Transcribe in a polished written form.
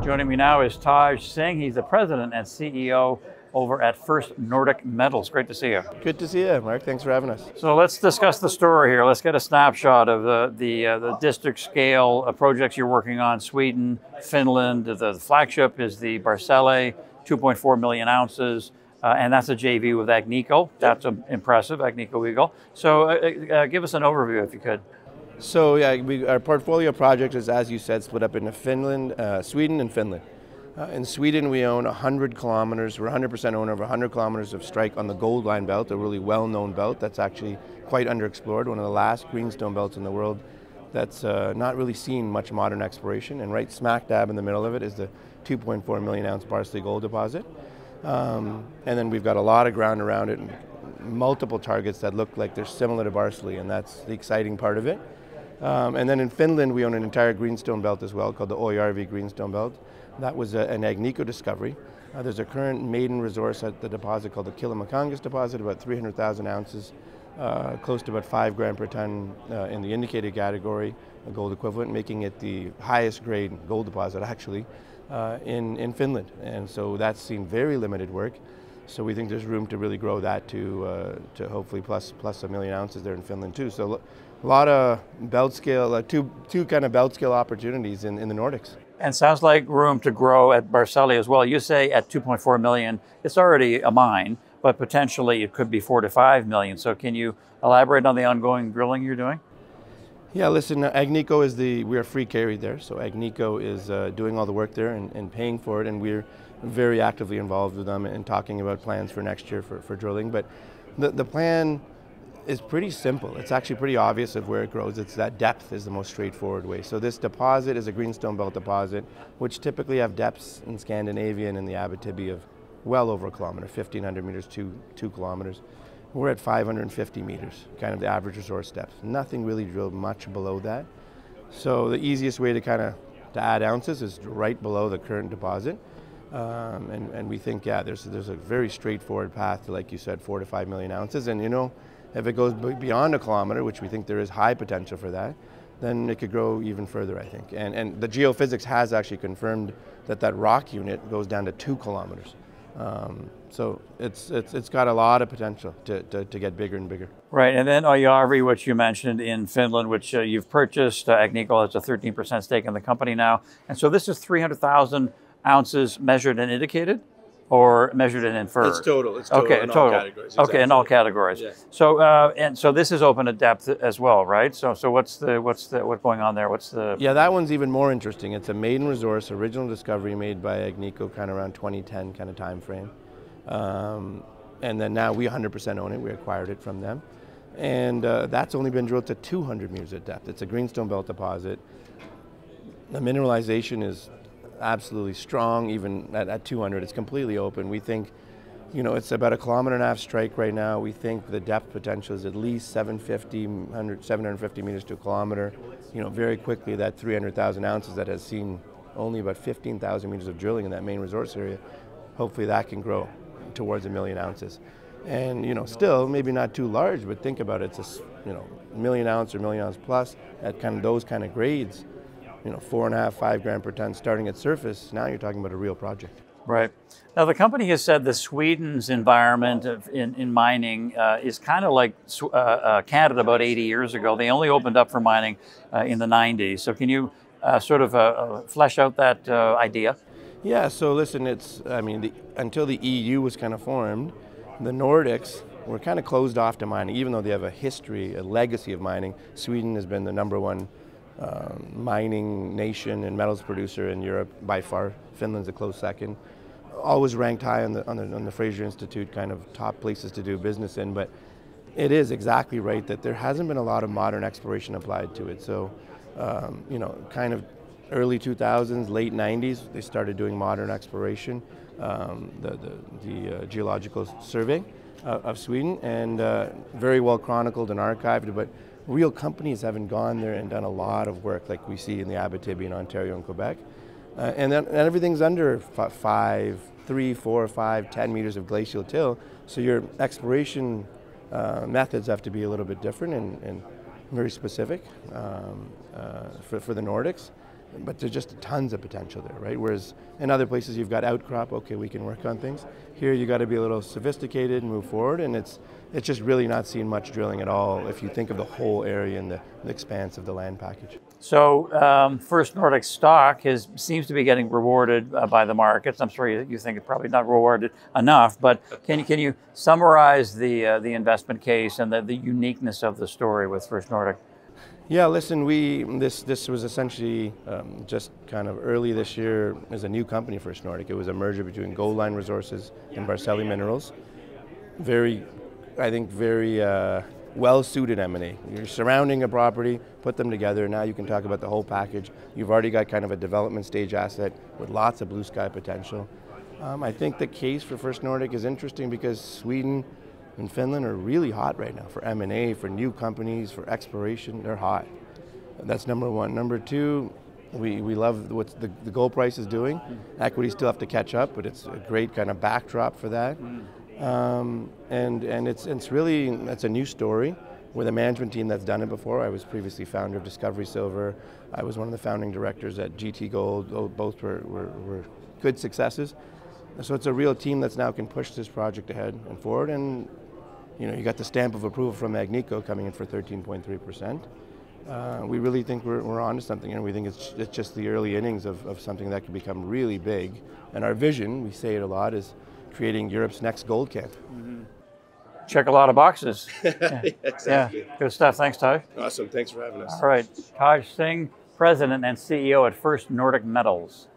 Joining me now is Taj Singh. He's the president and CEO over at First Nordic Metals. Great to see you. Good to see you, Mark. Thanks for having us. So let's discuss the story here. Let's get a snapshot of the district scale projects you're working on. Sweden, Finland. The flagship is the Barcel, 2.4 million ounces. And that's a JV with Agnico. That's impressive, Agnico Eagle. So give us an overview if you could. So yeah, our portfolio project is, as you said, split up into Finland, Sweden and Finland. In Sweden, we own 100 kilometers. We're 100% owner of 100 kilometers of strike on the Gold Line belt, a really well-known belt that's actually quite underexplored, one of the last greenstone belts in the world that's not really seen much modern exploration. And right smack dab in the middle of it is the 2.4 million ounce Barcel gold deposit. And then we've got a lot of ground around it, and multiple targets that look like they're similar to Barcel, and that's the exciting part of it. And then in Finland, we own an entire greenstone belt as well, called the Oari greenstone belt. That was an Agnico discovery. There's a current maiden resource at the deposit called the Kilamakangas deposit, about 300,000 ounces, close to about 5 grams per ton in the indicated category, a gold equivalent, making it the highest grade gold deposit actually in Finland. And so that's seen very limited work. So we think there's room to really grow that to hopefully plus 1 million ounces there in Finland too. So a lot of belt scale, two kind of belt scale opportunities in the Nordics. And sounds like room to grow at Barcel as well. You say at 2.4 million, it's already a mine, but potentially it could be 4 to 5 million. So can you elaborate on the ongoing drilling you're doing? Yeah, listen, Agnico is we are free carried there. So Agnico is doing all the work there and paying for it. And we're very actively involved with them and talking about plans for next year for drilling. But the plan is pretty simple. It's actually pretty obvious of where it grows. It's that depth is the most straightforward way. So this deposit is a greenstone belt deposit, which typically have depths in Scandinavia and in the Abitibi of well over a kilometer, 1,500 meters to 2 kilometers. We're at 550 meters, kind of the average resource depth. Nothing really drilled much below that. So the easiest way to add ounces is right below the current deposit. And we think, yeah, there's a very straightforward path to, like you said, 4 to 5 million ounces. And you know, if it goes beyond a kilometer, which we think there is high potential for that, then it could grow even further, I think. And the geophysics has actually confirmed that rock unit goes down to 2 kilometers. So it's got a lot of potential to get bigger and bigger. Right, and then Oari, which you mentioned in Finland, which you've purchased. Agnico has a 13% stake in the company now. And so this is 300,000 ounces measured and indicated? Or measured and inferred? It's total. It's total. Okay, in total. All categories. Exactly. Okay, in all categories. Yeah. So and so this is open at depth as well, right? So what's going on there? Yeah, that one's even more interesting. It's a maiden resource, original discovery made by Agnico, kind of around 2010 kind of time frame, and then now we 100% own it. We acquired it from them, and that's only been drilled to 200 meters at depth. It's a greenstone belt deposit. The mineralization is absolutely strong, even at 200. It's completely open. We think, you know, it's about 1.5 kilometer strike right now. We think the depth potential is at least 750 meters to 1 kilometer. You know, very quickly that 300,000 ounces that has seen only about 15,000 meters of drilling in that main resource area, hopefully that can grow towards 1 million ounces. And, you know, still maybe not too large, but think about it, it's a, you know, 1 million ounce or 1 million ounce plus at kind of those kind of grades. You know, 4.5, 5 grams per ton starting at surface. Now you're talking about a real project. Right. Now the company has said that Sweden's environment in mining is kind of like Canada about 80 years ago. They only opened up for mining in the 90s. So can you sort of flesh out that idea? Yeah. So listen, until the EU was kind of formed, the Nordics were kind of closed off to mining, even though they have a history, a legacy of mining. Sweden has been the #1 mining nation and metals producer in Europe by far. Finland's a close second. Always ranked high on the Fraser Institute kind of top places to do business in. But it is exactly right that there hasn't been a lot of modern exploration applied to it. So, you know, kind of early 2000s, late 90s, they started doing modern exploration, the geological survey of Sweden, and very well chronicled and archived. But real companies haven't gone there and done a lot of work like we see in the Abitibi in Ontario and Quebec. And everything's under 3, 4, 5, 10 meters of glacial till. So your exploration methods have to be a little bit different and very specific for the Nordics. but there's just tons of potential there, right? Whereas in other places you've got outcrop, okay, we can work on things. Here you got to be a little sophisticated and move forward, and it's just really not seeing much drilling at all if you think of the whole area and the expanse of the land package. So First Nordic stock seems to be getting rewarded by the markets. I'm sure you think it's probably not rewarded enough, but can you summarize the investment case and the uniqueness of the story with First Nordic? Yeah, listen, this was essentially just kind of early this year as a new company, First Nordic. It was a merger between Goldline Resources and Barcel Minerals. Very well-suited M&A. You're surrounding a property, put them together, now you can talk about the whole package. You've already got kind of a development stage asset with lots of blue sky potential. I think the case for First Nordic is interesting because Sweden and Finland are really hot right now for M&A, for new companies, for exploration. They're hot. That's number one. Number two, we love what the gold price is doing. Equities still have to catch up, but it's a great kind of backdrop for that. And it's a new story with a management team that's done it before. I was previously founder of Discovery Silver. I was one of the founding directors at GT Gold. Both were good successes. So it's a real team that's now can push this project ahead and forward. And you got the stamp of approval from Agnico coming in for 13.3%. We really think we're onto something, and we think it's just the early innings of something that could become really big. And our vision, we say it a lot, is creating Europe's next gold camp. Check a lot of boxes. Exactly. Yeah, good stuff. Thanks, Taj. Awesome. Thanks for having us. All right. Taj Singh, President and CEO at First Nordic Metals.